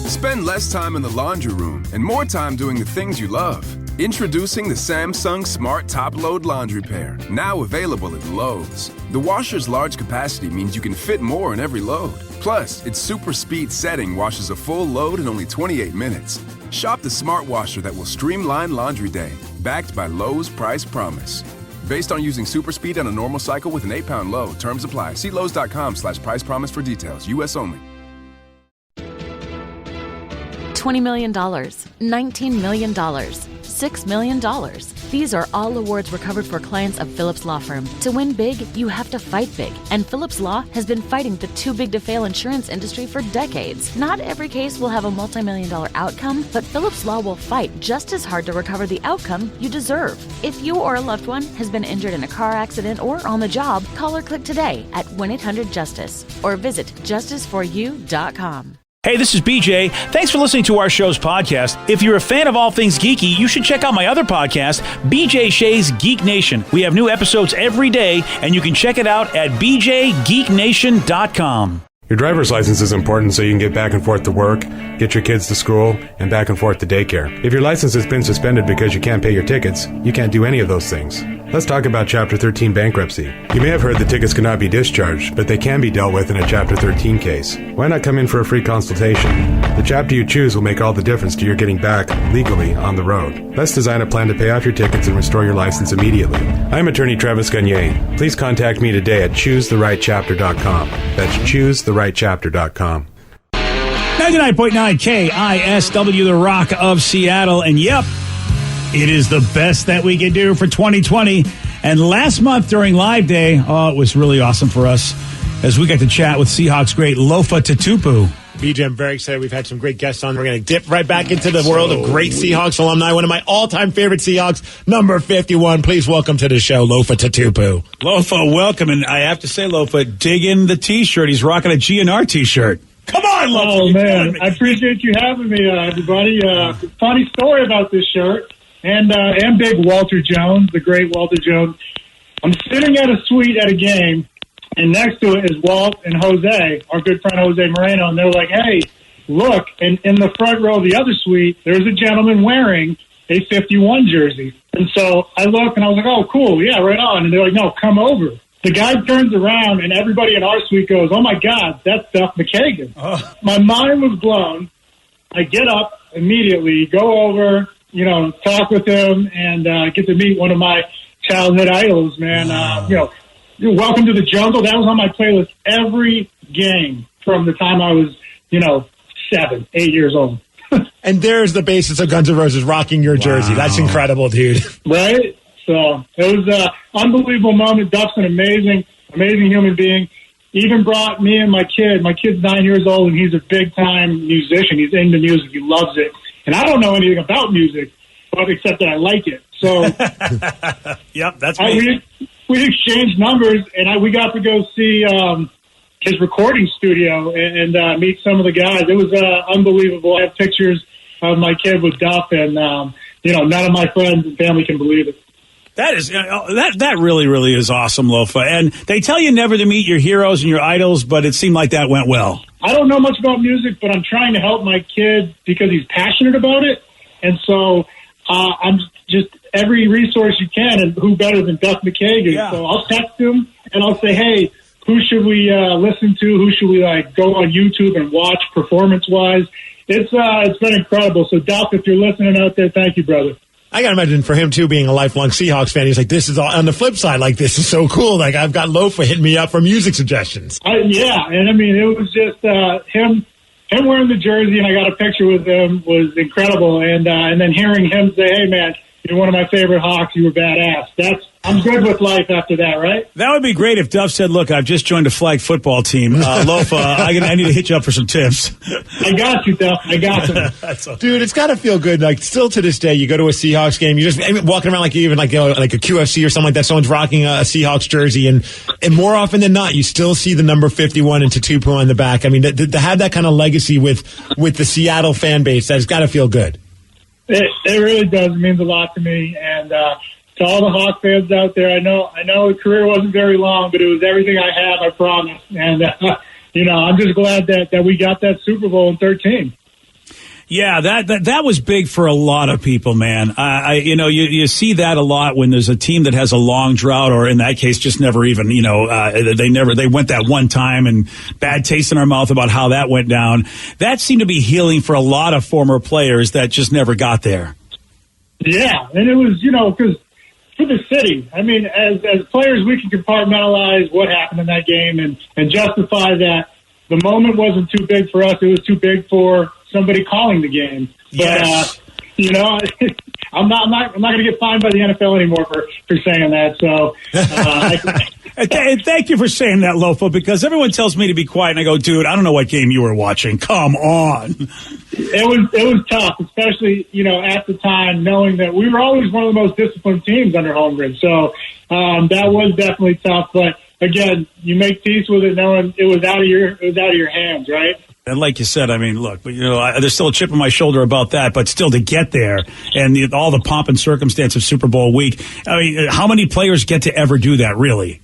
Spend less time in the laundry room and more time doing the things you love. Introducing the Samsung Smart Top Load Laundry Pair, now available at Lowe's. The washer's large capacity means you can fit more in every load. Plus, its super speed setting washes a full load in only 28 minutes. Shop the smart washer that will streamline laundry day, backed by Lowe's Price Promise. Based on using super speed on a normal cycle with an 8-pound load. Terms apply. See Lowe's.com/price promise for details. U.S. only. $20 million, $19 million, $6 million. These are all awards recovered for clients of Phillips Law Firm. To win big, you have to fight big. And Phillips Law has been fighting the too-big-to-fail insurance industry for decades. Not every case will have a multi-million-dollar outcome, but Phillips Law will fight just as hard to recover the outcome you deserve. If you or a loved one has been injured in a car accident or on the job, call or click today at 1-800-JUSTICE or visit justiceforyou.com. Hey, this is BJ. Thanks for listening to our show's podcast. If you're a fan of all things geeky, you should check out my other podcast, BJ Shea's Geek Nation. We have new episodes every day, and you can check it out at bjgeeknation.com. Your driver's license is important so you can get back and forth to work, get your kids to school, and back and forth to daycare. If your license has been suspended because you can't pay your tickets, you can't do any of those things. Let's talk about Chapter 13 bankruptcy. You may have heard that tickets cannot be discharged, but they can be dealt with in a Chapter 13 case. Why not come in for a free consultation? The chapter you choose will make all the difference to your getting back, legally, on the road. Let's design a plan to pay off your tickets and restore your license immediately. I'm attorney Travis Gagne. Please contact me today at choosetherightchapter.com. That's choosetherightchapter.com. 99.9 KISW, the Rock of Seattle. And yep, it is the best that we can do for 2020. And last month during Live Day, it was really awesome for us as we got to chat with Seahawks great Lofa Tatupu. BJ, I'm very excited. We've had some great guests on. We're going to dip right back into the world of great Seahawks alumni. One of my all-time favorite Seahawks, number 51. Please welcome to the show, Lofa Tatupu. Lofa, welcome. And I have to say, Lofa, dig in the T-shirt. He's rocking a GNR T-shirt. Come on, Lofa. Oh, man. I appreciate you having me, everybody. Funny story about this shirt. And big Walter Jones, the great Walter Jones. I'm sitting at a suite at a game, and next to it is Walt and Jose, our good friend Jose Moreno, and they're like, hey, look, and in the front row of the other suite, there's a gentleman wearing a 51 jersey. And so I look, and I was like, oh, cool, yeah, right on. And they're like, no, come over. The guy turns around, and everybody in our suite goes, oh, my God, that's Duff McKagan. Oh. My mind was blown. I get up immediately, go over, talk with him, and get to meet one of my childhood idols, man. Wow. Welcome to the Jungle. That was on my playlist every game from the time I was, 7, 8 years old. And there's the basis of Guns N' Roses rocking your jersey. That's incredible, dude. Right? So it was an unbelievable moment. Duff's an amazing human being. Even brought me and my kid. My kid's 9 years old, and he's a big-time musician. He's into music. He loves it. And I don't know anything about music, but except that I like it. So, yep, that's me. We exchanged numbers, and we got to go see his recording studio and meet some of the guys. It was unbelievable. I have pictures of my kid with Duff, and none of my friends and family can believe it. That is that really, really is awesome, Lofa. And they tell you never to meet your heroes and your idols, but it seemed like that went well. I don't know much about music, but I'm trying to help my kid because he's passionate about it. And so I'm just every resource you can, and who better than Duff McKagan? Yeah. So I'll text him, and I'll say, hey, who should we listen to? Who should we go on YouTube and watch performance-wise? It's been incredible. So, Duff, if you're listening out there, thank you, brother. I got to imagine for him, too, being a lifelong Seahawks fan, he's like, this is all, on the flip side, like, this is so cool. Like, I've got Lofa hitting me up for music suggestions. Yeah, and I mean, it was just him wearing the jersey, and I got a picture with him, was incredible. And then hearing him say, hey, man, you're one of my favorite Hawks, you were badass. I'm good with life after that, right? That would be great if Duff said, look, I've just joined a flag football team. Lofa, I need to hit you up for some tips. I got you, Duff. I got you. Dude, it's got to feel good. Like, still to this day, you go to a Seahawks game, you're just walking around like even like a QFC or something like that, someone's rocking a Seahawks jersey, and more often than not, you still see the number 51 and Tatupu on the back. I mean, to have that kind of legacy with the Seattle fan base, that's got to feel good. It really does. It means a lot to me, and to all the Hawk fans out there, I know the career wasn't very long, but it was everything I have, I promise. And I'm just glad that we got that Super Bowl in 13. Yeah, that was big for a lot of people, man. You see that a lot when there's a team that has a long drought, or in that case, just never even, they went that one time, and bad taste in our mouth about how that went down. That seemed to be healing for a lot of former players that just never got there. Yeah, and it was, because for the city, I mean, as players, we can compartmentalize what happened in that game and justify that the moment wasn't too big for us; it was too big for somebody calling the game. But yes. I'm not going to get fined by the NFL anymore for saying that. So. Thank you for saying that, Lofa, because everyone tells me to be quiet, and I go, dude, I don't know what game you were watching. Come on. It was tough, especially, at the time, knowing that we were always one of the most disciplined teams under Holmgren. So that was definitely tough. But again, you make peace with it, knowing it was out of your hands, right? And like you said, I mean, look, there's still a chip on my shoulder about that, but still to get there and all the pomp and circumstance of Super Bowl week. I mean, how many players get to ever do that, really?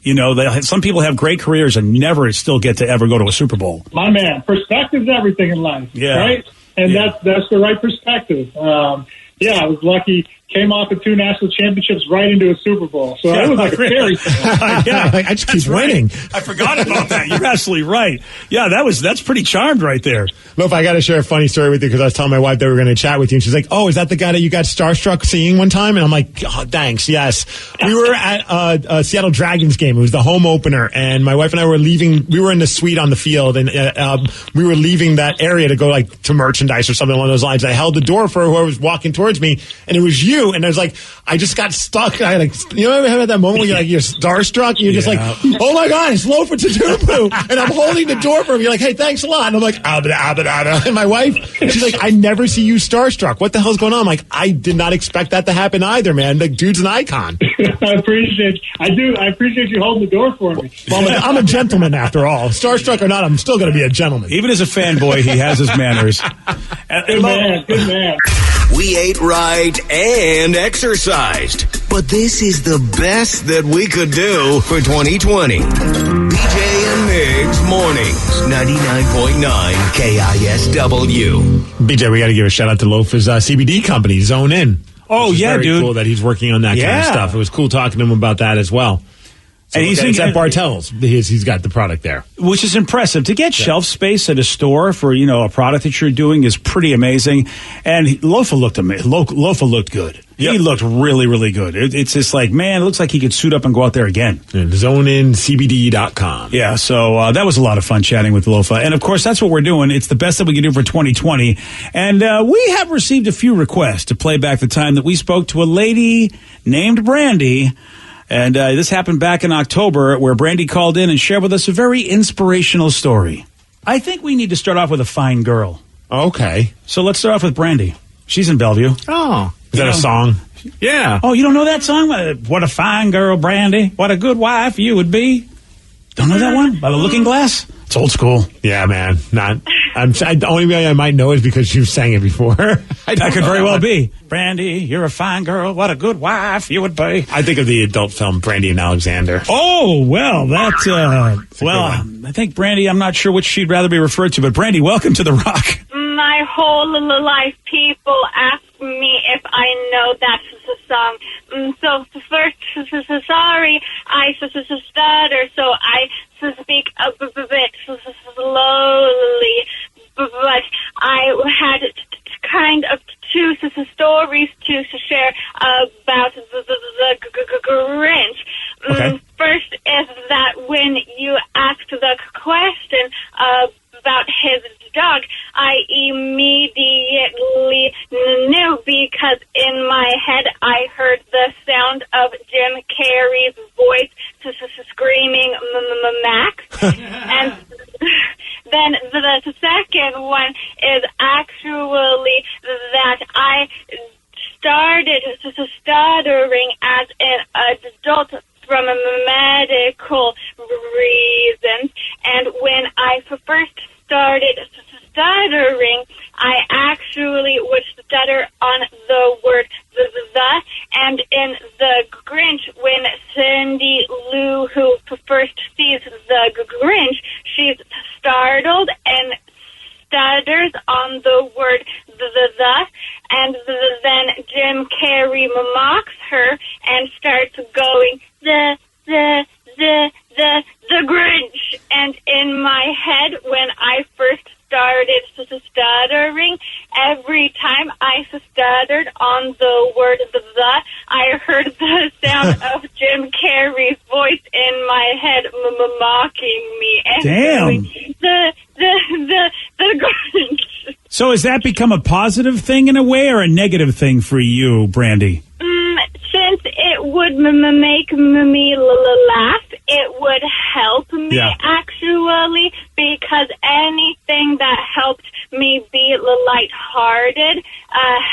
Some people have great careers and never still get to ever go to a Super Bowl. My man, perspective's everything in life, right? And that's the right perspective. I was lucky. Came off of 2 national championships right into a Super Bowl. So it was like a fairy tale. I just keep winning. I forgot about that. You're absolutely right. Yeah, that's pretty charmed right there. Look, I got to share a funny story with you because I was telling my wife that we were going to chat with you. And she's like, oh, is that the guy that you got starstruck seeing one time? And I'm like, oh, thanks, yes. We were at a Seattle Dragons game. It was the home opener. And my wife and I were leaving. We were in the suite on the field. And we were leaving that area to go to merchandise or something along those lines. I held the door for whoever was walking towards me. And it was you. And I was like, I just got stuck. I ever had that moment where you're starstruck and you're just like, oh my God, it's Lofa Tatupu. And I'm holding the door for him. You're like, hey, thanks a lot. And I'm like, and my wife, she's like, I never see you starstruck. What the hell's going on? I'm like, I did not expect that to happen either, man. The dude's an icon. I appreciate you holding the door for me. Well, I'm a gentleman after all. Starstruck or not, I'm still going to be a gentleman. Even as a fanboy, he has his manners. Good man. We ate right and exercised. But this is the best that we could do for 2020. BJ and Migs Mornings, 99.9 KISW. BJ, we got to give a shout out to Lofa's CBD company, Zone In. Oh, yeah, very dude. Cool that he's working on that kind of stuff. It was cool talking to him about that as well. So and he's at Bartell's. He's got the product there, which is impressive. To get shelf space at a store for a product that you're doing is pretty amazing. And Lofa looked amazing. Lofa looked good. Yep. He looked really, really good. It's just like, man, it looks like he could suit up and go out there again. ZoneInCBD.com. Yeah, so that was a lot of fun chatting with Lofa. And, of course, that's what we're doing. It's the best that we can do for 2020. And we have received a few requests to play back the time that we spoke to a lady named Brandy. And this happened back in October, where Brandy called in and shared with us a very inspirational story. I think we need to start off with a fine girl. Okay. So let's start off with Brandy. She's in Bellevue. Oh. Is that a song? Yeah. Oh, you don't know that song? What a fine girl, Brandy. What a good wife you would be. Don't know that one? By the Looking Glass? It's old school. Yeah, man. The only way I might know is because you sang it before. That could very well be. Brandy, you're a fine girl. What a good wife you would be. I think of the adult film Brandy and Alexander. Oh, well, I think Brandy, I'm not sure which she'd rather be referred to, but Brandy, welcome to The Rock. My whole life, people ask me if I know that's the song. So first, sorry, I stutter, so I speak a bit slowly. But I had kind of two stories to share about the Grinch. Okay. First is that when you asked the question about his dog, I immediately knew because in my head I heard the sound of Jim Carrey's voice screaming Max. And then the second one is actually that I started stuttering as an adult from medical reasons. And when I first started stuttering, I actually would stutter on the word the, and in the Grinch, when Cindy Lou, who first sees the Grinch, she's startled and stutters fingers on the word the, and then Jim Carrey mocks her and starts going the Grinch. And in my head, when I first started stuttering, every time I stuttered on the word the, I heard the sound of Jim Carrey's voice in my head mocking me. And Damn. The Grinch. So has that become a positive thing in a way or a negative thing for you, Brandy? Since it would make me laugh, it would help me actually, because anything that helped me be lighthearted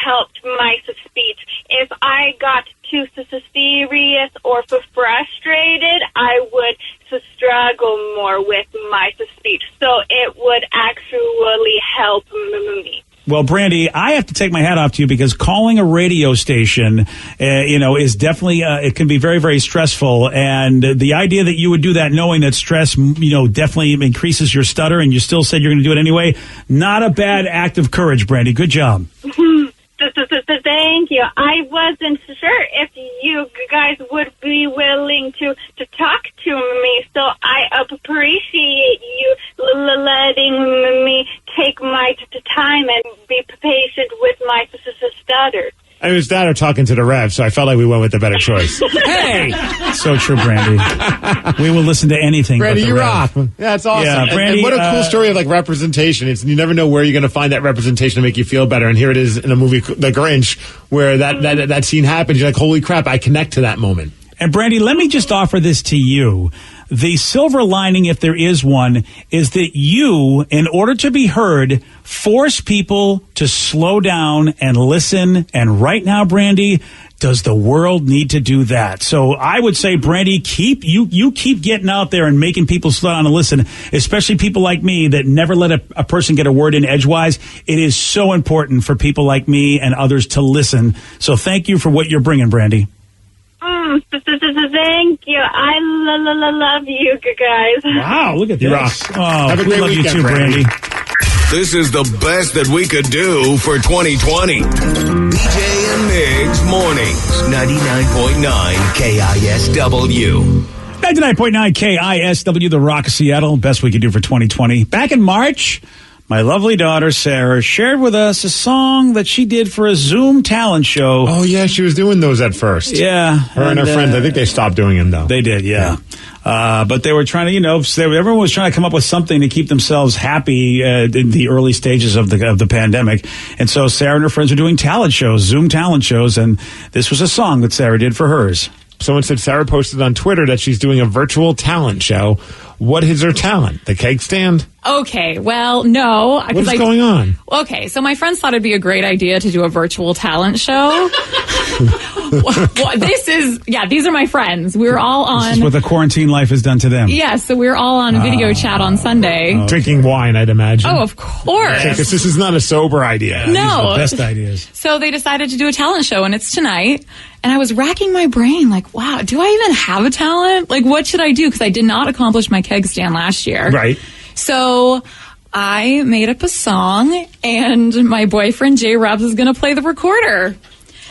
helped my speech. If I got too serious or frustrated, I would struggle more with my speech. So it would actually help me. Well, Brandy, I have to take my hat off to you because calling a radio station, is definitely, it can be very, very stressful. And the idea that you would do that knowing that stress, definitely increases your stutter and you still said you're going to do it anyway, not a bad act of courage, Brandy. Good job. Thank you. I wasn't sure if you guys would be willing to talk to me, so I appreciate you letting me take my time and be patient with my stutter. I was that or talking to the Rev, so I felt like we went with the better choice. Hey! So true, Brandy. We will listen to anything. Brandy, but the you Rev. rock. Yeah, that's awesome. Yeah, Brandy, and what a cool story of representation. You never know where you're going to find that representation to make you feel better. And here it is in a movie, The Grinch, where that scene happens. You're like, holy crap, I connect to that moment. And Brandy, let me just offer this to you. The silver lining, if there is one, is that you, in order to be heard, force people to slow down and listen. And right now, Brandy, does the world need to do that? So I would say, Brandy, keep getting out there and making people slow down and listen, especially people like me that never let a person get a word in edgewise. It is so important for people like me and others to listen. So thank you for what you're bringing, Brandy. Thank you. I love you guys. Wow, look at this. Rock. Oh, Have a we great love weekend, you too, Brandy. This is the best that we could do for 2020. BJ and Migs Mornings, 99.9 KISW. 99.9 KISW, the Rock of Seattle. Best we could do for 2020. Back in March, my lovely daughter, Sarah, shared with us a song that she did for a Zoom talent show. Oh, yeah, she was doing those at first. Yeah. Her and her friends. I think they stopped doing them, though. They did, yeah. But they were trying to, everyone was trying to come up with something to keep themselves happy in the early stages of the pandemic. And so Sarah and her friends were doing talent shows, Zoom talent shows, and this was a song that Sarah did for hers. Someone said Sarah posted on Twitter that she's doing a virtual talent show. What is her talent? The keg stand? Okay, well, no. What's going on? Okay, so my friends thought it'd be a great idea to do a virtual talent show. These are my friends. We're all on. This is what the quarantine life has done to them. Yeah, so we're all on video chat on Sunday. Drinking wine, I'd imagine. Oh, of course. Because this is not a sober idea. No. These are the best ideas. So they decided to do a talent show, and it's tonight. And I was racking my brain, like, wow, do I even have a talent? Like, what should I do? Because I did not accomplish my keg stand last year. Right. So I made up a song, and my boyfriend, Jay Rubs, is going to play the recorder.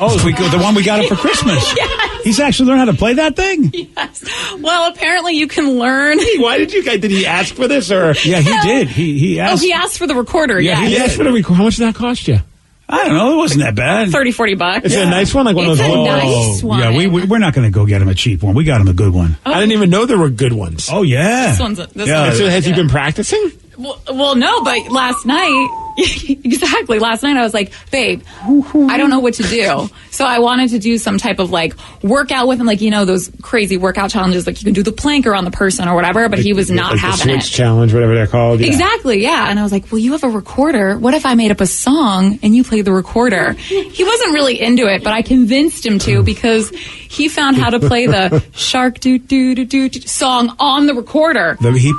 Oh, the one we got him for Christmas. Yes. He's actually learned how to play that thing? Yes. Well, apparently you can learn. Why did he ask for this? Or Yeah, he did. He asked. Oh, he asked for the recorder, Yeah, yes. he he asked for the record. How much did that cost you? I don't know. It wasn't that bad. $30-$40. Is it a nice one? Like one It's of those? a nice one. Yeah, we're not going to go get him a cheap one. We got him a good one. I didn't even know there were good ones. Oh, yeah. This one's So has he been practicing? Well, no, but last night, exactly, last night I was like, babe, I don't know what to do. So I wanted to do some type of workout with him, those crazy workout challenges, like you can do the plank around the person or whatever, but he was not having the it. switch challenge, whatever they're called. Yeah. Exactly, yeah. And I was like, well, you have a recorder. What if I made up a song and you played the recorder? He wasn't really into it, but I convinced him to because he found how to play the shark doo-doo-doo-doo song on the recorder. He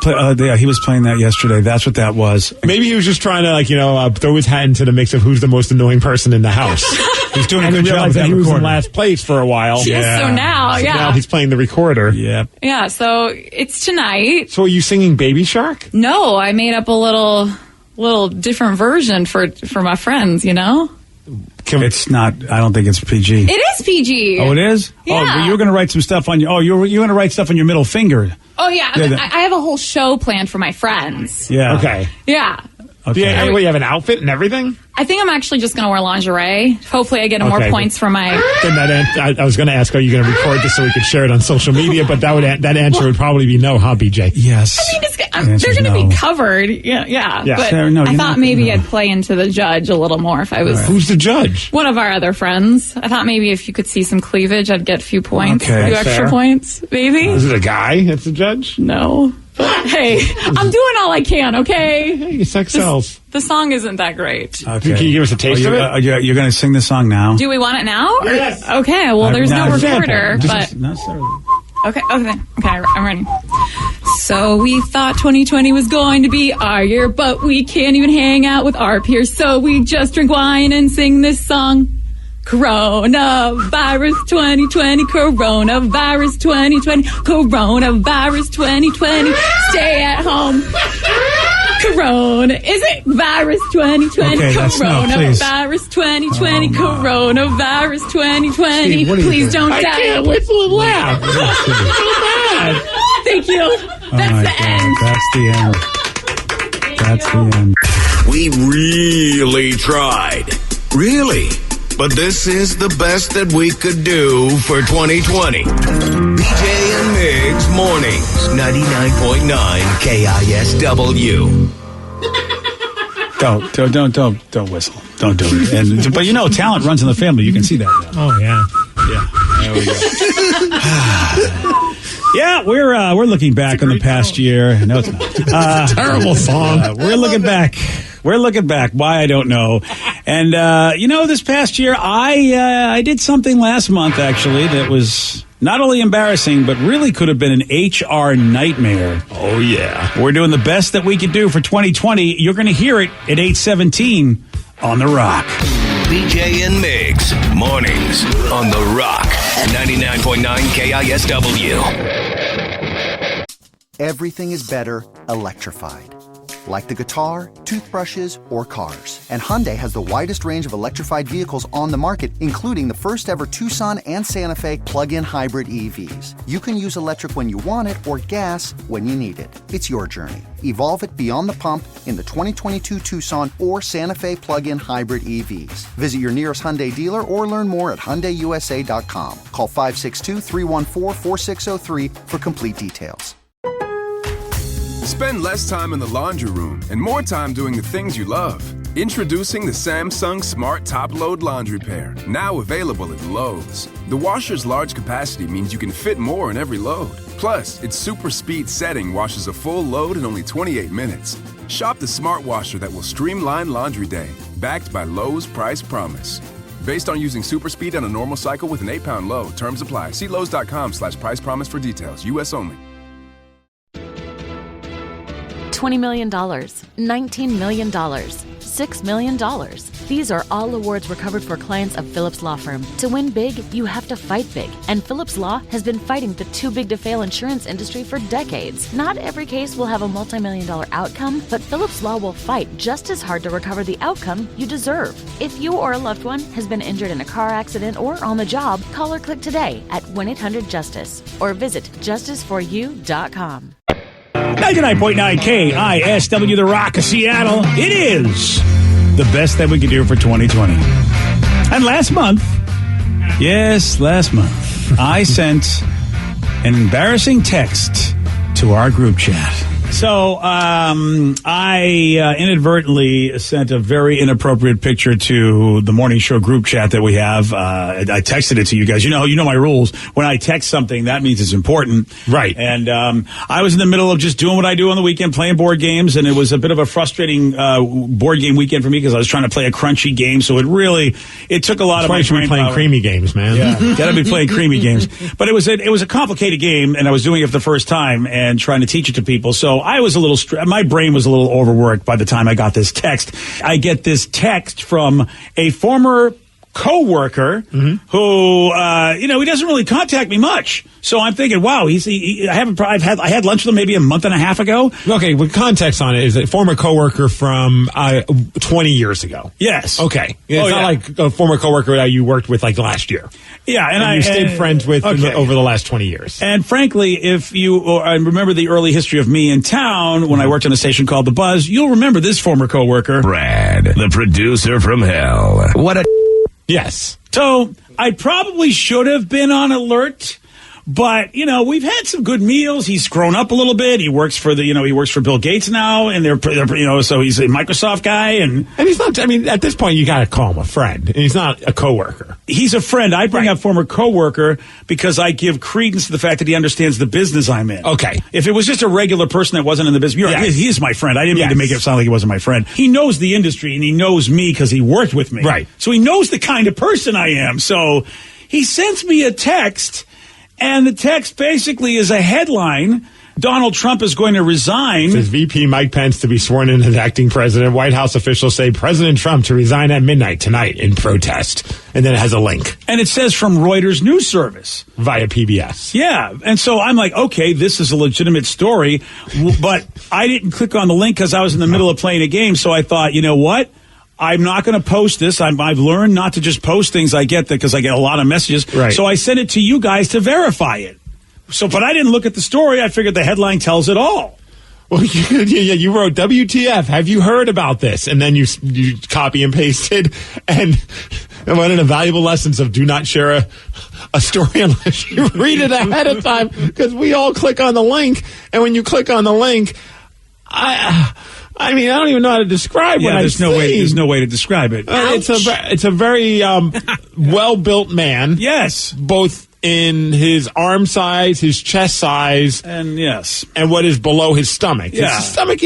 was playing that yesterday. That's what that was. Maybe he was just trying to, throw his hat into the mix of who's the most annoying person in the house. He's doing a And good he job realized with that that he was in recorder. last place for a while. Yeah. So now, Now he's playing the recorder. Yep. Yeah, so it's tonight. So are you singing Baby Shark? No, I made up a little little different version for my friends, you know? It's not. I don't think it's PG. It is PG. Oh, it is? Yeah. Oh, but you were going to write some stuff on your... Oh, you're going to write stuff on your middle finger. Oh, yeah. I have a whole show planned for my friends. Yeah. Okay. Yeah. Okay. Yeah, you have an outfit and everything? I think I'm actually just going to wear lingerie. Hopefully I get more points for my... Then I was going to ask, are you going to record this so we could share it on social media? But that answer would probably be no, huh, BJ? Yes. I mean, they're going to be covered. Yeah. But I thought maybe I'd play into the judge a little more if I was... Who's the judge? One of our other friends. I thought maybe if you could see some cleavage, I'd get a few points. Okay. A few extra points, maybe. Is it a guy that's the judge? No. Hey, I'm doing all I can, okay? Hey, sex sells. The song isn't that great. Okay. Can you give us a taste of it? You're going to sing the song now? Do we want it now? Yes. Okay, well, there's no recorder, but... Not so. Okay, I'm ready. So we thought 2020 was going to be our year, but we can't even hang out with our peers, so we just drink wine and sing this song. Coronavirus 2020, coronavirus 2020, coronavirus 2020, stay at home. Corona, is it virus 2020? Okay, Coronavirus 2020, coronavirus 2020. Steve, Please don't die. I can't whistle and laugh. Thank you. That's the end. That's the end. We really tried. Really. But this is the best that we could do for 2020. BJ and Migs Mornings, 99.9 KISW. Don't whistle. Don't do it. But talent runs in the family. You can see that now. Oh, yeah. There we go. Yeah, we're looking back on the past year. No, it's not. Terrible song. We're looking back. Why, I don't know. And, this past year, I did something last month, actually, that was not only embarrassing, but really could have been an HR nightmare. Oh, yeah. We're doing the best that we could do for 2020. You're going to hear it at 8:17 on The Rock. BJ and Migs Mornings on The Rock, 99.9 KISW. Everything is better electrified. Like the guitar, toothbrushes, or cars. And Hyundai has the widest range of electrified vehicles on the market, including the first ever Tucson and Santa Fe plug-in hybrid EVs. You can use electric when you want it or gas when you need it. It's your journey. Evolve it beyond the pump in the 2022 Tucson or Santa Fe plug-in hybrid EVs. Visit your nearest Hyundai dealer or learn more at HyundaiUSA.com. Call 562-314-4603 for complete details. Spend less time in the laundry room and more time doing the things you love. Introducing the Samsung Smart Top Load Laundry Pair, now available at Lowe's. The washer's large capacity means you can fit more in every load. Plus, its super speed setting washes a full load in only 28 minutes. Shop the smart washer that will streamline laundry day, backed by Lowe's Price Promise. Based on using super speed on a normal cycle with an 8-pound load. Terms apply. See Lowe's.com/price promise for details. U.S. only. $20 million, $19 million, $6 million. These are all awards recovered for clients of Phillips Law Firm. To win big, you have to fight big. And Phillips Law has been fighting the too-big-to-fail insurance industry for decades. Not every case will have a multi-million-dollar outcome, but Phillips Law will fight just as hard to recover the outcome you deserve. If you or a loved one has been injured in a car accident or on the job, call or click today at 1-800-JUSTICE or visit justiceforyou.com. 99.9 KISW, The Rock of Seattle. It is the best that we could do for 2020. And last month, I sent an embarrassing text to our group chat. So I inadvertently sent a very inappropriate picture to the morning show group chat that we have. I texted it to you guys. You know my rules. When I text something, that means it's important. Right. And I was in the middle of just doing what I do on the weekend, playing board games, and it was a bit of a frustrating board game weekend for me because I was trying to play a crunchy game. So it took a lot of my brain playing power. Creamy games, man. Yeah, got to be playing creamy games. But it was a complicated game, and I was doing it for the first time and trying to teach it to people. So I was a little my brain was a little overworked by the time I got this text. I get this text from a former coworker who, he doesn't really contact me much. So I'm thinking, wow, I had lunch with him maybe a month and a half ago. Okay, with context on it, is a former coworker from 20 years ago. Yes. Okay. It's not like a former coworker that you worked with like last year. Yeah, and you stayed friends with over the last 20 years. And frankly, if you remember the early history of me in town when I worked on a station called The Buzz, you'll remember this former coworker. Brad, the producer from hell. What a... Yes. So I probably should have been on alert. But, we've had some good meals. He's grown up a little bit. He works for he works for Bill Gates now, and they're so he's a Microsoft guy. And he's not, at this point, you got to call him a friend. And he's not a coworker. He's a friend. I bring up former coworker because I give credence to the fact that he understands the business I'm in. Okay. If it was just a regular person that wasn't in the business, he is my friend. I didn't mean to make it sound like he wasn't my friend. He knows the industry, and he knows me because he worked with me. Right. So he knows the kind of person I am. So he sends me a text. And the text basically is a headline. Donald Trump is going to resign. It says VP Mike Pence to be sworn in as acting president. White House officials say President Trump to resign at midnight tonight in protest. And then it has a link. And it says from Reuters News Service. Via PBS. Yeah. And so I'm like, okay, this is a legitimate story. But I didn't click on the link because I was in the middle of playing a game. So I thought, you know what? I'm not going to post this. I've learned not to just post things I get because I get a lot of messages. Right. So I sent it to you guys to verify it. But I didn't look at the story. I figured the headline tells it all. Well, you wrote WTF. Have you heard about this? And then you copy and pasted. And one of the valuable lessons of do not share a story unless you read it ahead of time, because we all click on the link. And when you click on the link, I don't even know how to describe what I see. There's no way to describe it. It's a very well-built man. Yes. Both in his arm size, his chest size. And yes. And what is below his stomach. Yeah. His stomach,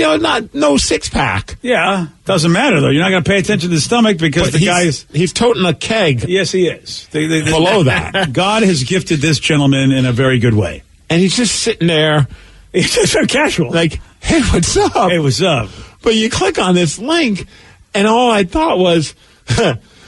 no six-pack. Yeah. Doesn't matter, though. You're not going to pay attention to the stomach because he's toting a keg. Yes, he is. Below that. God has gifted this gentleman in a very good way. And he's just sitting there. He's just so casual. Like, hey, what's up? Hey, what's up? But you click on this link, and all I thought was,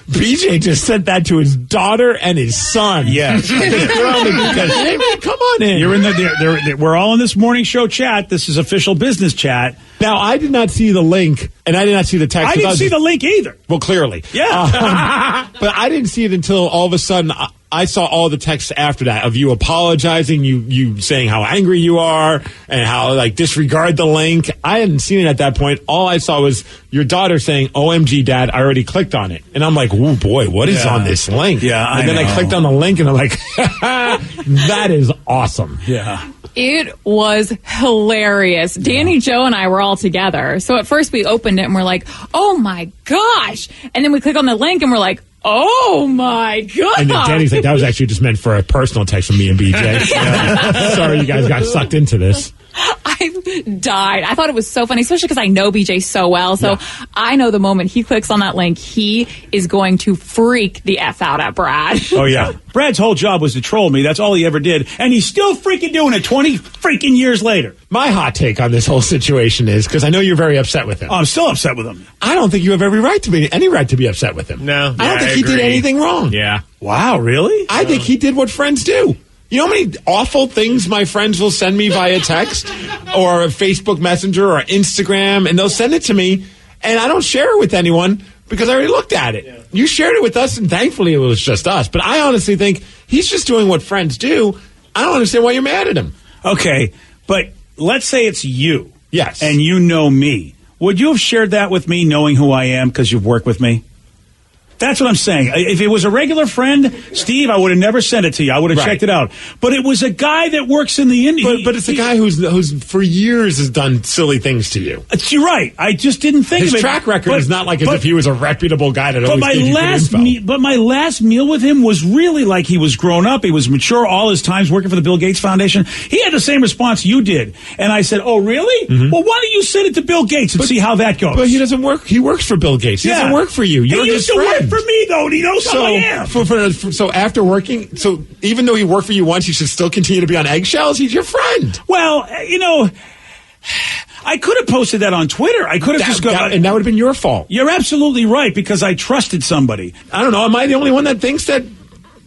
BJ just sent that to his daughter and his son. Yes. Hey, man, come on in. You're in we're all in this morning show chat. This is official business chat. Now, I did not see the link, and I did not see the text. I didn't see the link either. Well, clearly. Yeah. But I didn't see it until all of a sudden I saw all the texts after that of you apologizing, you saying how angry you are and how disregard the link. I hadn't seen it at that point. All I saw was your daughter saying, OMG, Dad, I already clicked on it. And I'm like, oh boy, what is on this link? Yeah, and then I clicked on the link and I'm like, that is awesome. Yeah. It was hilarious. Danny, Joe, and I were all together. So at first we opened it and we're like, oh my gosh. And then we click on the link and we're like, oh my God. And then Danny's like, that was actually just meant for a personal text from me and BJ. Sorry you guys got sucked into this. I died. I thought it was so funny, especially because I know BJ so well. So I know the moment he clicks on that link, he is going to freak the F out at Brad. Oh, yeah. Brad's whole job was to troll me. That's all he ever did. And he's still freaking doing it 20 freaking years later. My hot take on this whole situation is, because I know you're very upset with him. Oh, I'm still upset with him. I don't think you have any right to be upset with him. No. I don't think he did anything wrong. Yeah. Wow, really? I think he did what friends do. You know how many awful things my friends will send me via text or Facebook Messenger or Instagram, and they'll send it to me, and I don't share it with anyone because I already looked at it. Yeah. You shared it with us, and thankfully it was just us. But I honestly think he's just doing what friends do. I don't understand why you're mad at him. Okay, but let's say it's you. Yes. And you know me. Would you have shared that with me knowing who I am because you've worked with me? That's what I'm saying. If it was a regular friend, Steve, I would have never sent it to you. I would have checked it out. But it was a guy that works in the industry. But it's a guy who's for years has done silly things to you. You're right. I just didn't think of it. His track record is not like as if he was a reputable guy that always gave you good info. But my last meal with him was really like he was grown up. He was mature all his times working for the Bill Gates Foundation. He had the same response you did. And I said, oh, really? Mm-hmm. Well, why don't you send it to Bill Gates and see how that goes? But he doesn't work. He works for Bill Gates. He doesn't work for you. You're he used to work for me, though, and he knows how I am. So after working, so even though he worked for you once, he should still continue to be on eggshells? He's your friend. Well, I could have posted that on Twitter. I could have just gone. And that would have been your fault. You're absolutely right, because I trusted somebody. I don't know. Am I the only one that thinks that?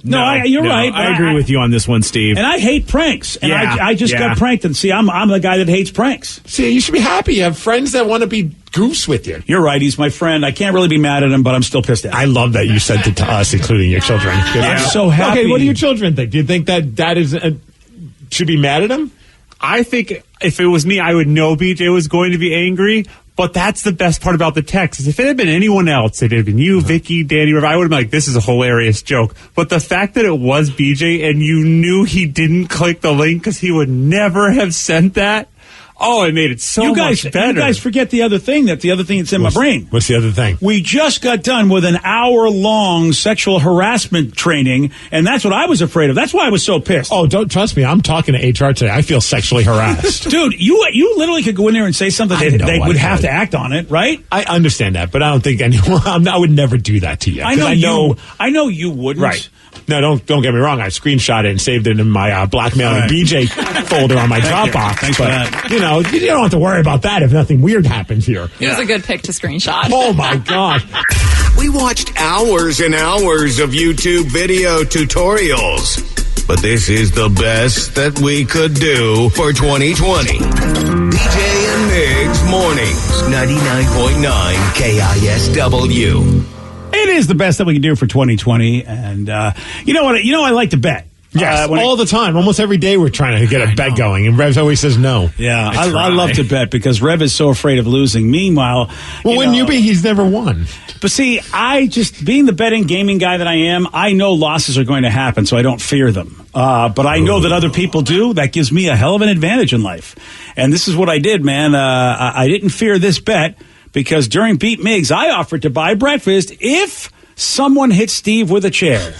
You're right. I agree with you on this one, Steve. And I hate pranks. And Yeah, I just got pranked. And see, I'm the guy that hates pranks. See, you should be happy. You have friends that want to be goofs with you. You're right. He's my friend. I can't really be mad at him, but I'm still pissed at him. I love that you sent it to us, including your children. I'm so happy. Okay, what do your children think? Do you think that is should be mad at him? I think if it was me, I would know BJ was going to be angry. But that's the best part about the text. Is if it had been anyone else, it had been you, Vicky, Danny, River, I would have been like, this is a hilarious joke. But the fact that it was BJ and you knew he didn't click the link because he would never have sent that, it made it so much better. You guys forget the other thing that's in my brain. What's the other thing? We just got done with an hour-long sexual harassment training, and that's what I was afraid of. That's why I was so pissed. Oh, don't trust me. I'm talking to HR today. I feel sexually harassed. Dude, you literally could go in there and say something. They would have to act on it, right? I understand that, but I don't think anyone. I would never do that to you. I know you wouldn't. Right. No, don't get me wrong. I screenshot it and saved it in my blackmailing BJ folder on my Dropbox. Thanks for that. You don't have to worry about that if nothing weird happens here. It was a good pick to screenshot. Oh, my God. We watched hours and hours of YouTube video tutorials. But this is the best that we could do for 2020. BJ and Migs Mornings, 99.9 KISW. It is the best that we can do for 2020, and you know what? I like to bet. Yes, all the time. Almost every day we're trying to get a bet going, and Revs always says no. Yeah, I love to bet because Rev is so afraid of losing. Meanwhile, wouldn't you be? He's never won. But see, I just, being the betting gaming guy that I am, I know losses are going to happen, so I don't fear them. But I know that other people do. That gives me a hell of an advantage in life. And this is what I did, man. I didn't fear this bet. Because during Beat Migs, I offered to buy breakfast if someone hit Steve with a chair.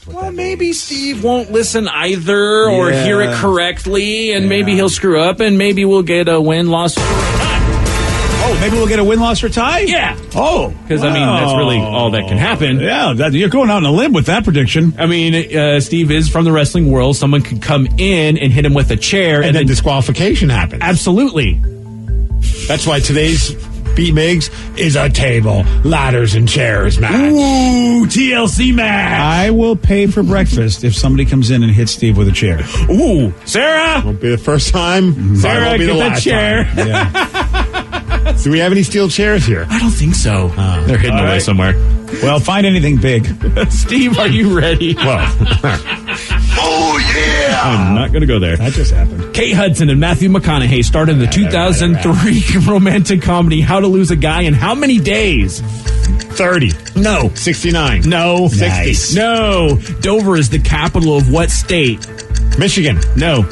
Well, maybe Steve won't listen either or hear it correctly, and maybe he'll screw up, and maybe we'll get a win-loss or tie. Oh, maybe we'll get a win-loss or tie? Yeah. Oh. Because, I mean, that's really all that can happen. Yeah, you're going out on a limb with that prediction. I mean, Steve is from the wrestling world. Someone could come in and hit him with a chair. And then disqualification happens. Absolutely. That's why today's Beat Migs is a table, ladders, and chairs match. Ooh, TLC match. I will pay for breakfast if somebody comes in and hits Steve with a chair. Ooh, Sarah. Won't be the first time. Sarah, get that chair. Yeah. Do we have any steel chairs here? I don't think so. They're hidden away somewhere. Well, find anything big. Steve, are you ready? Well. Oh, yeah. I'm not going to go there. That just happened. Kate Hudson and Matthew McConaughey started the 2003 romantic comedy How to Lose a Guy in How Many Days? 30. No. 69. No. 60. Nice. No. Dover is the capital of what state? Michigan. No.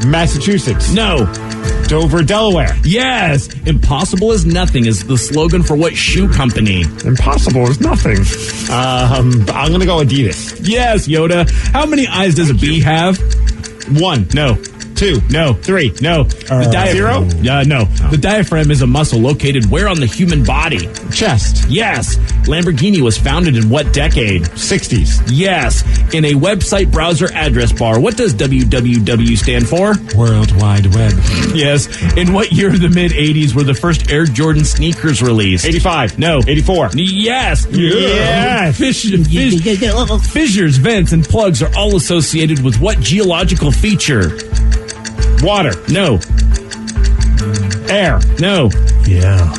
Massachusetts. No. Dover, Delaware. Yes. Impossible is nothing is the slogan for what shoe company? Impossible is nothing. I'm going to go Adidas. Yes, Yoda. How many eyes does a bee have? 1. No. 2. No. 3. No. Zero? No. The diaphragm is a muscle located where on the human body? Chest. Yes. Lamborghini was founded in what decade? 60s. Yes. In a website browser address bar, what does www stand for? World Wide Web. Yes. In what year of the mid-'80s were the first Air Jordan sneakers released? 85. No. 84. Yes. Yeah. Fissures, vents, and plugs are all associated with what geological feature? Water. No. Air. No. Yeah.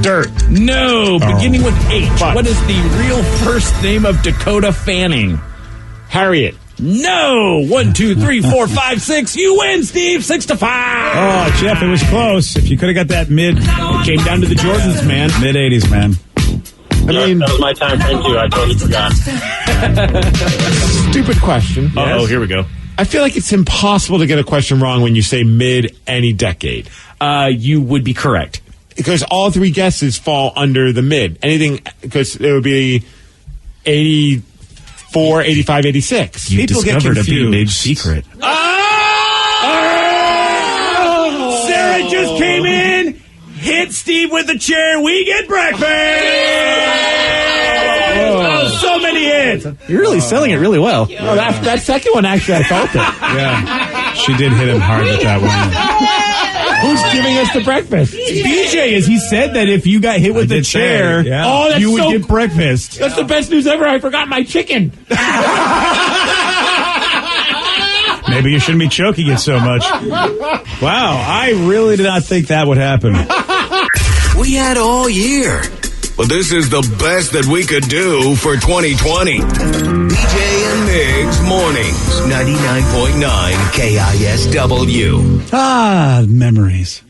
Dirt. No. Beginning with H. What is the real first name of Dakota Fanning? Harriet. No. 1, 2, 3, 4, 5, 6. You win, Steve. 6-5. Oh, Jeff, it was close. If you could have got that it came down to the Jordans, man. Mid-'80s, man. I mean, that was my time frame too. I totally forgot. Stupid question. Oh, here we go. I feel like it's impossible to get a question wrong when you say mid any decade. You would be correct. Because all three guesses fall under the mid. Anything, because it would be 84, 85, 86. You discovered a big secret. Sarah just came in, hit Steve with the chair. We get breakfast. Oh, so many hits. You're really selling it really well. No, that second one, actually, I felt it. Yeah. She did hit him hard with that one. Who's giving us the breakfast? BJ, as he said that if you got hit with the chair, Oh, that's you would so get breakfast. That's the best news ever. I forgot my chicken. Maybe you shouldn't be choking it so much. Wow, I really did not think that would happen. We had all year. But this is the best that we could do for 2020. BJ and Migs Mornings, 99.9 KISW. Ah, memories.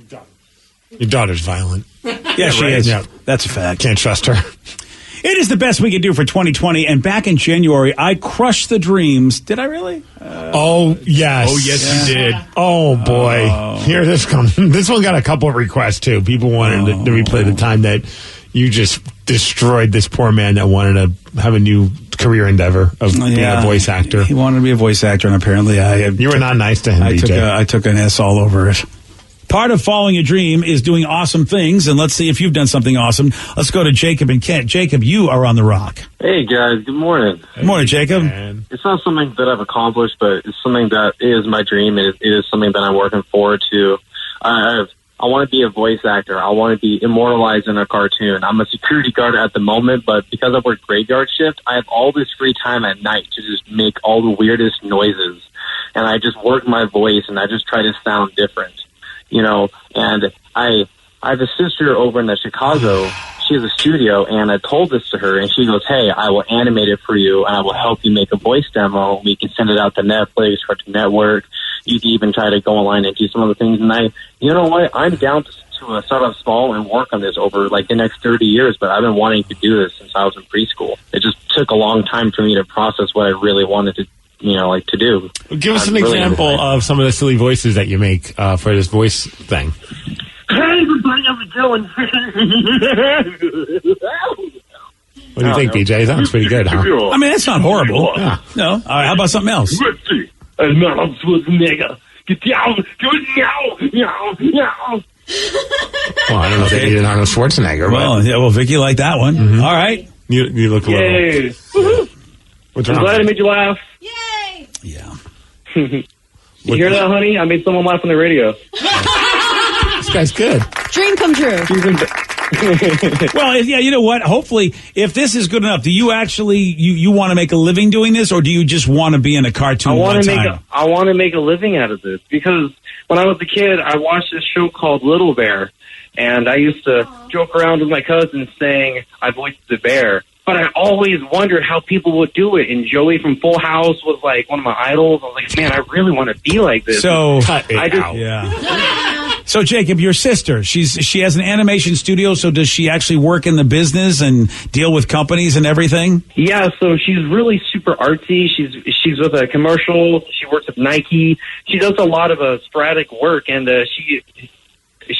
Your daughter's violent. Yeah, she is. Yeah. That's a fact. Can't trust her. It is the best we could do for 2020. And back in January, I crushed the dreams. Did I really? Oh, yes. Oh, yes, you did. Oh, boy. Here this comes. This one got a couple of requests, too. People wanted to replay the time that you just destroyed this poor man that wanted to have a new career endeavor of being a voice actor. He wanted to be a voice actor, and apparently you were not nice to him, BJ. I took an S all over it. Part of following a dream is doing awesome things, and let's see if you've done something awesome. Let's go to Jacob and Kent. Jacob, you are on the rock. Hey, guys. Good morning. Good morning, Jacob. It's not something that I've accomplished, but it's something that is my dream. It is something that I'm working forward to. I want to be a voice actor. I want to be immortalized in a cartoon. I'm a security guard at the moment, but because I work graveyard shift, I have all this free time at night to just make all the weirdest noises. And I just work my voice, and I just try to sound different. You know, and I have a sister over in Chicago. She has a studio, and I told this to her, and she goes, hey, I will animate it for you, and I will help you make a voice demo. We can send it out to Netflix, Cartoon Network. You can even try to go online and do some other things. And you know what? I'm down to start off small and work on this over like the next 30 years, but I've been wanting to do this since I was in preschool. It just took a long time for me to process what I really wanted to to do. Give us an example of some of the silly voices that you make for this voice thing. Hey, everybody, how's it going? What do you think, BJ? That was pretty good, huh? I mean, that's not horrible. Yeah. No. All right, how about something else? I'm Arnold Schwarzenegger. Get down. Go now. Meow. Well, I don't know if they need an Arnold Schwarzenegger. Well, Vicky liked that one. Mm-hmm. All right. You look a little... What's wrong? I'm glad I made you laugh. Yay! Yeah. You hear that, honey? I made someone laugh on the radio. This guy's good. Dream come true. Well, yeah, you know what? Hopefully, if this is good enough, do you actually you want to make a living doing this, or do you just want to be in a cartoon? I want to make a living out of this, because when I was a kid, I watched this show called Little Bear, and I used to joke around with my cousins saying I voiced the bear. But I always wondered how people would do it. And Joey from Full House was like one of my idols. I was like, man, I really want to be like this. So, So, Jacob, your sister, she has an animation studio. So does she actually work in the business and deal with companies and everything? Yeah, so she's really super artsy. She's with a commercial. She works with Nike. She does a lot of sporadic work, and she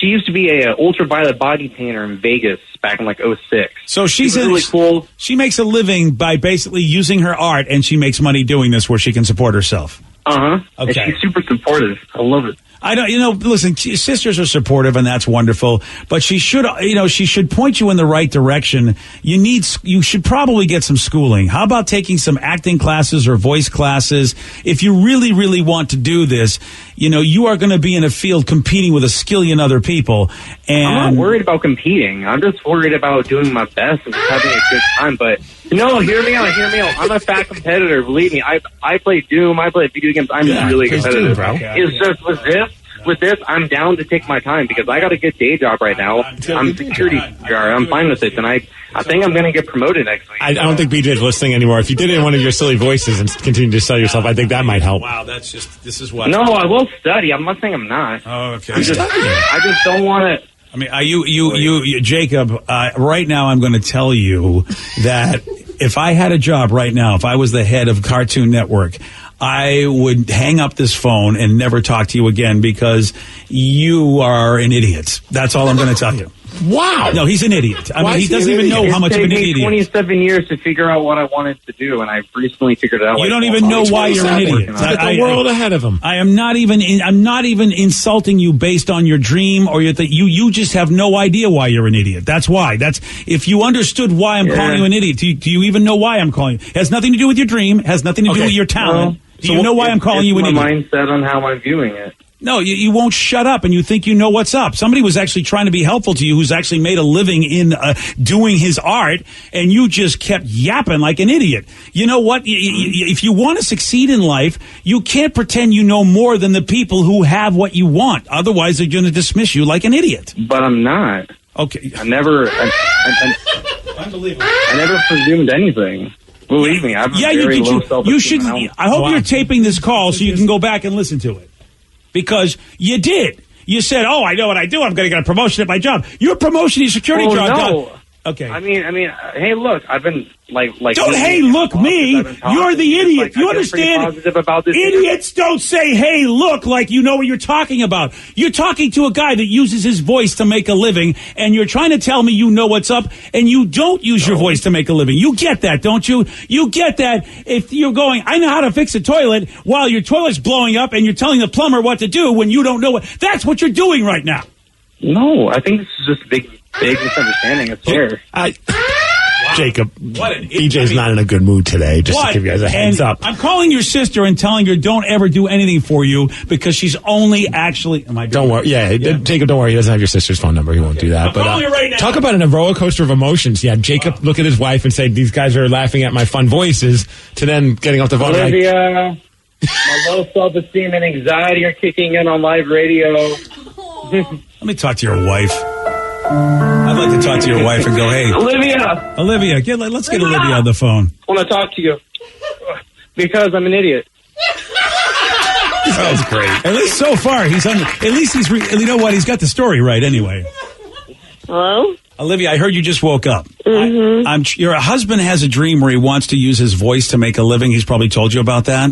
used to be a ultraviolet body painter in Vegas back in like 2006. So she's really cool. She makes a living by basically using her art, and she makes money doing this where she can support herself. Okay. And she's super supportive. I love it. I don't, listen, sisters are supportive, and that's wonderful, but she should point you in the right direction. You should probably get some schooling. How about taking some acting classes or voice classes? If you really, really want to do this, you are going to be in a field competing with a skillion other people. And I'm not worried about competing. I'm just worried about doing my best and just having a good time. But no, hear me out. I'm a fat competitor. Believe me, I play Doom. I play video games. I'm really competitive. Doom, bro. It's just with this, I'm down to take my time because I got a good day job right now. I'm a security guard. I'm fine with it, and I think I'm going to get promoted next week. I don't think BJ is listening anymore. If you did it in one of your silly voices and continue to sell yourself, I think that might help. Wow, this is what. No, I will study. I'm not saying I'm not. Oh, okay. I just don't want to. I mean, you, Jacob, right now I'm going to tell you that if I had a job right now, if I was the head of Cartoon Network, I would hang up this phone and never talk to you again because you are an idiot. That's all I'm going to tell you. Wow. No, he's an idiot. I mean, he doesn't even know how much of an idiot he is. It took me 27 years to figure out what I wanted to do, and I recently figured it out. You don't even know why you're an idiot. He's got the world ahead of him. I'm not even insulting you based on your dream or you just have no idea why you're an idiot. That's why. If you understood why I'm calling you an idiot, do you even know why I'm calling you? It has nothing to do with your dream. It has nothing to do with your talent. Do you know why I'm calling you an idiot? My mindset on how I'm viewing it. No, you won't shut up, and you think you know what's up. Somebody was actually trying to be helpful to you, who's actually made a living in doing his art, and you just kept yapping like an idiot. You know what? If you want to succeed in life, you can't pretend you know more than the people who have what you want. Otherwise, they're going to dismiss you like an idiot. But I'm not. Okay. I never presumed anything. Believe me, I have a very low self-esteem. You should. I hope you're taping this call so you can go back and listen to it. Because you did. You said, "Oh, I know what I do. I'm going to get a promotion at my job." Your promotion, your security job. No. Okay. I mean, hey, look, I've been like. Don't hey, look me. You're the idiot. You understand? Idiots don't say hey, look, like you know what you're talking about. You're talking to a guy that uses his voice to make a living, and you're trying to tell me you know what's up, and you don't use your voice to make a living. You get that, don't you? You get that if you're going, I know how to fix a toilet while your toilet's blowing up, and you're telling the plumber what to do when you don't know what. That's what you're doing right now. No, I think this is just a big misunderstanding. It's fair. Jacob, BJ's not in a good mood today, just to give you guys a heads up. I'm calling your sister and telling her don't ever do anything for you because she's only actually... Don't worry. Yeah, Jacob, don't worry. He doesn't have your sister's phone number. He won't do that. I'm calling her right now. Talk about a roller coaster of emotions. Yeah, Jacob look at his wife and say, these guys are laughing at my fun voices, to then getting off the phone. Olivia, my low self-esteem and anxiety are kicking in on live radio. Let me talk to your wife. I'd like to talk to your wife and go, hey. Olivia, let's get Olivia on the phone. I want to talk to you because I'm an idiot. That's great. At least so far, you know what? He's got the story right anyway. Hello? Olivia, I heard you just woke up. Mm-hmm. Your husband has a dream where he wants to use his voice to make a living. He's probably told you about that.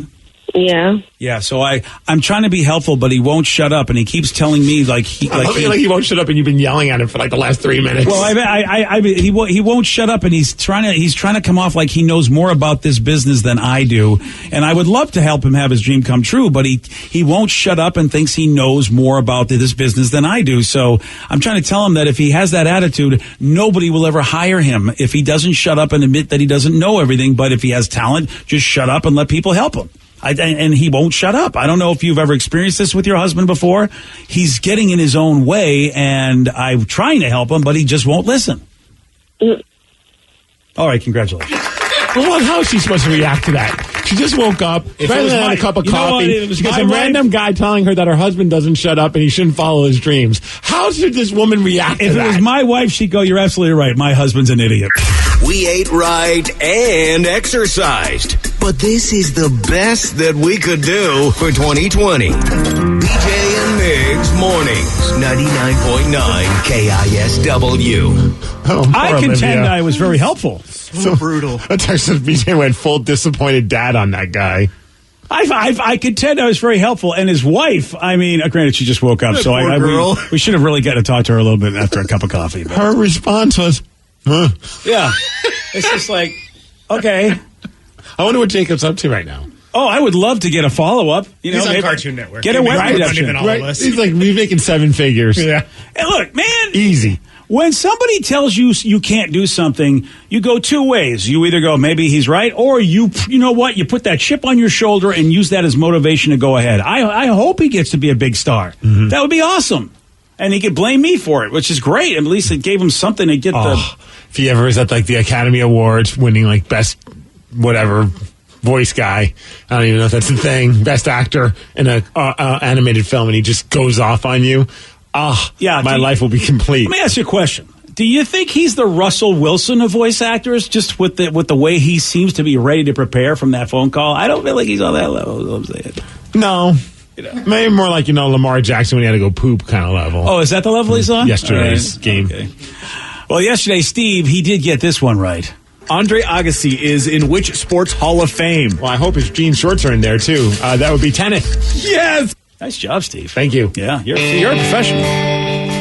Yeah. Yeah, so I'm trying to be helpful, but he won't shut up, and he keeps telling me he won't shut up, and you've been yelling at him for like the last 3 minutes. Well, he won't shut up, and he's trying to come off like he knows more about this business than I do, and I would love to help him have his dream come true, but he won't shut up and thinks he knows more about this business than I do. So I'm trying to tell him that if he has that attitude, nobody will ever hire him if he doesn't shut up and admit that he doesn't know everything. But if he has talent, just shut up and let people help him. And he won't shut up. I don't know if you've ever experienced this with your husband before. He's getting in his own way, and I'm trying to help him, but he just won't listen. All right, congratulations. Well, how is she supposed to react to that? She just woke up, rather than a cup of coffee. She gets a random guy telling her that her husband doesn't shut up and he shouldn't follow his dreams. How should this woman react to that? If it was my wife, she'd go, you're absolutely right. My husband's an idiot. We ate right and exercised. But this is the best that we could do for 2020. BJ and Migs Mornings, 99.9 KISW. I contend I was very helpful. So brutal. A text says BJ went full disappointed dad on that guy. I contend I was very helpful, and his wife. I mean, granted, she just woke up, so we should have really got to talk to her a little bit after a cup of coffee. But. Her response was, "Huh." Yeah, it's just like, okay. I wonder what Jacob's up to right now. Oh, I would love to get a follow up. He's on Cartoon Network. Get a web production. Right. He's like making 7 figures. Yeah. And look, man, easy. When somebody tells you you can't do something, you go two ways. You either go, maybe he's right, or you know what? You put that chip on your shoulder and use that as motivation to go ahead. I hope he gets to be a big star. Mm-hmm. That would be awesome. And he could blame me for it, which is great. At least it gave him something to get If he ever is at like the Academy Awards winning like best whatever voice guy, I don't even know if that's the thing, best actor in a animated film, and he just goes off on you. My life will be complete. Let me ask you a question. Do you think he's the Russell Wilson of voice actors, just with the way he seems to be ready to prepare from that phone call? I don't feel like he's on that level. I'm saying. No. Maybe more like, Lamar Jackson when he had to go poop kind of level. Oh, is that the level he's on? Yesterday's game. Okay. Well, yesterday, Steve, he did get this one right. Andre Agassi is in which sports Hall of Fame? Well, I hope his jean shorts are in there, too. That would be tennis. Yes! Nice job, Steve. Thank you. Yeah, you're a professional.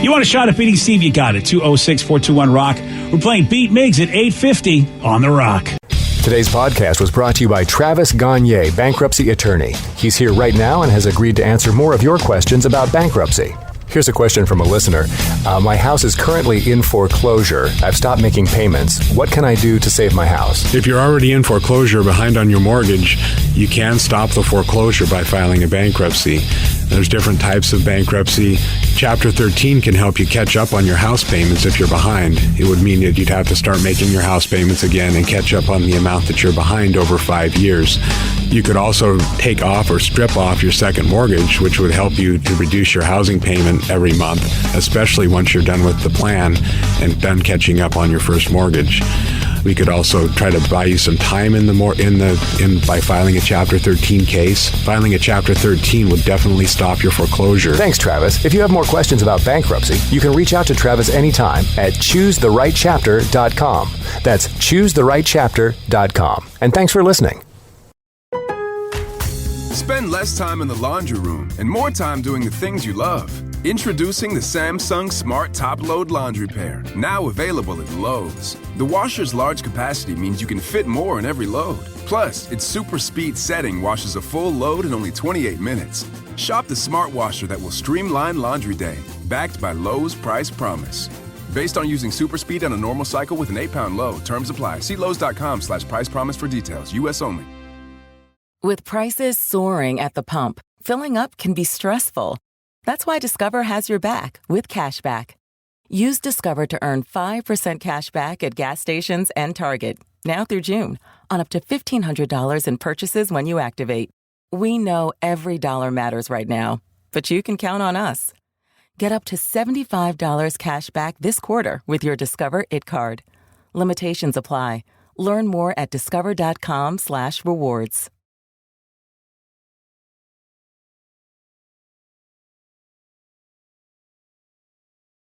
You want a shot at beating Steve? You got it. 206-421-ROCK. We're playing Beat Migs at 8:50 on The Rock. Today's podcast was brought to you by Travis Gagne, bankruptcy attorney. He's here right now and has agreed to answer more of your questions about bankruptcy. Here's a question from a listener. My house is currently in foreclosure. I've stopped making payments. What can I do to save my house? If you're already in foreclosure behind on your mortgage, you can stop the foreclosure by filing a bankruptcy. There's different types of bankruptcy. Chapter 13 can help you catch up on your house payments if you're behind. It would mean that you'd have to start making your house payments again and catch up on the amount that you're behind over 5 years. You could also take off or strip off your second mortgage, which would help you to reduce your housing payment every month, especially once you're done with the plan and done catching up on your first mortgage. We could also try to buy you some time by filing a Chapter 13 case. Filing a Chapter 13 would definitely stop your foreclosure. Thanks, Travis. If you have more questions about bankruptcy, you can reach out to Travis anytime at choosetherightchapter.com. That's choosetherightchapter.com. And thanks for listening. Spend less time in the laundry room and more time doing the things you love. Introducing the Samsung Smart Top Load Laundry Pair, now available at Lowe's. The washer's large capacity means you can fit more in every load. Plus, its super speed setting washes a full load in only 28 minutes. Shop the smart washer that will streamline laundry day, backed by Lowe's Price Promise. Based on using super speed on a normal cycle with an 8-pound load. Terms apply. See Lowe's.com/price promise for details. U.S. only. With prices soaring at the pump, filling up can be stressful. That's why Discover has your back with cashback. Use Discover to earn 5% cash back at gas stations and Target, now through June, on up to $1,500 in purchases when you activate. We know every dollar matters right now, but you can count on us. Get up to $75 cash back this quarter with your Discover It card. Limitations apply. Learn more at discover.com/rewards.